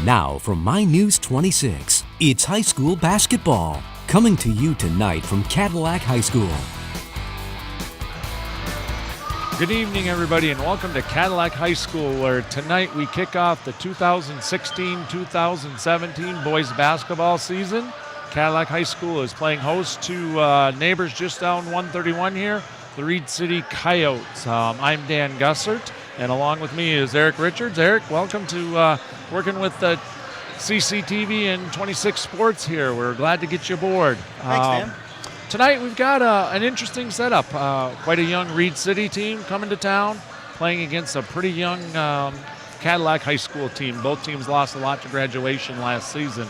Now from My News 26, it's high school basketball. Coming to you tonight from Cadillac High School. Good evening, everybody, and welcome to Cadillac High School, where tonight we kick off the 2016-2017 boys basketball season. Cadillac High School is playing host to neighbors just down 131 here, the Reed City Coyotes. I'm Dan Gussert, and along with me is Eric Richards. Eric, welcome to working with CCTV and 26 Sports here. We're glad to get you aboard. Thanks, Dan. Tonight we've got an interesting setup. Quite a young Reed City team coming to town, playing against a pretty young Cadillac High School team. Both teams lost a lot to graduation last season.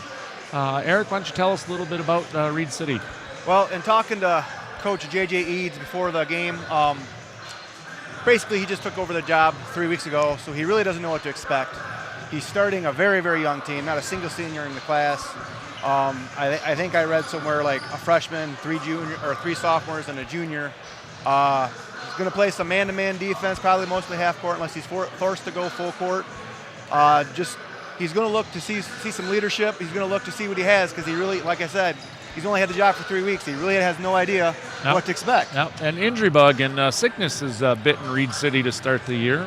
Eric, why don't you tell us a little bit about Reed City? Well, in talking to Coach J.J. Eads before the game, basically he just took over the job 3 weeks ago, so he really doesn't know what to expect. He's starting a very, very young team, not a single senior in the class. I think I read somewhere like a freshman, three sophomores, and a junior. He's going to play some man-to-man defense, probably mostly half court, unless he's forced to go full court. He's going to look to see some leadership. He's going to look to see what he has, because he really, like I said, he's only had the job for 3 weeks. He really has no idea what to expect. And injury bug and sickness has bitten Reed City to start the year.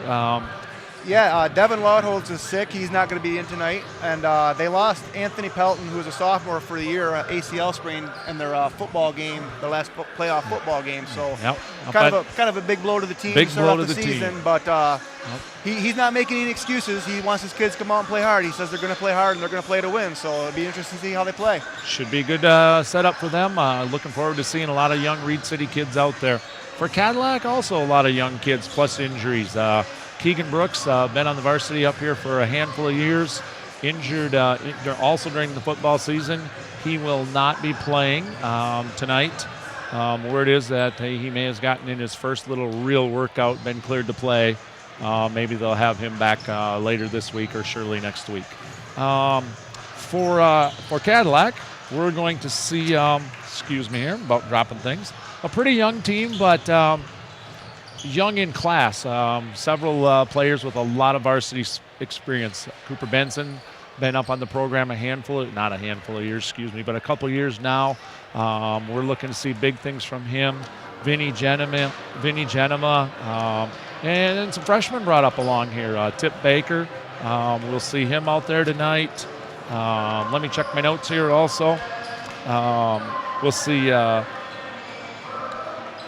Devin Laudholz is sick. He's not going to be in tonight. And they lost Anthony Pelton, who was a sophomore for the year, ACL sprain in their football game, their last playoff football game. So kind of a big blow to the team to start off the season. But he's not making any excuses. He wants his kids to come out and play hard. He says they're going to play hard and they're going to play to win. So it'll be interesting to see how they play. Should be a good setup for them. Looking forward to seeing a lot of young Reed City kids out there. For Cadillac, also a lot of young kids, plus injuries. Keegan Brooks, been on the varsity up here for a handful of years, injured also during the football season. He will not be playing tonight. Word is that he may have gotten in his first little real workout, been cleared to play. Maybe they'll have him back later this week or surely next week. For Cadillac, we're going to see, excuse me here, about dropping things, a pretty young team, but young in class. Several players with a lot of varsity experience. Cooper Benson, been up on the program not a handful of years, but a couple years now. We're looking to see big things from him. Vinny Genema, and then some freshmen brought up along here. Tip Baker, we'll see him out there tonight. Let me check my notes here also. We'll see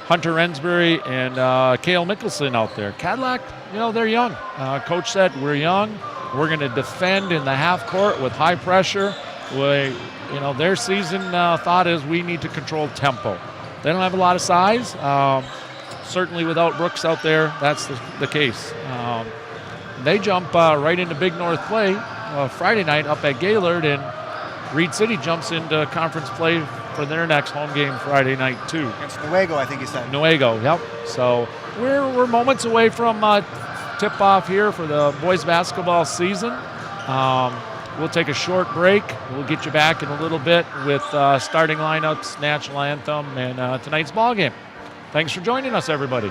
Hunter Rensbury and Cale Mickelson out there. Cadillac, they're young. Coach said, we're young. We're going to defend in the half court with high pressure. Their season thought is we need to control tempo. They don't have a lot of size. Certainly without Brooks out there, that's the case. They jump right into Big North play Friday night up at Gaylord, and Reed City jumps into conference play for their next home game Friday night too. Against Newaygo, I think he said. Newaygo, yep. So we're moments away from tip-off here for the boys basketball season. We'll take a short break. We'll get you back in a little bit with starting lineups, national anthem, and tonight's ball game. Thanks for joining us, everybody.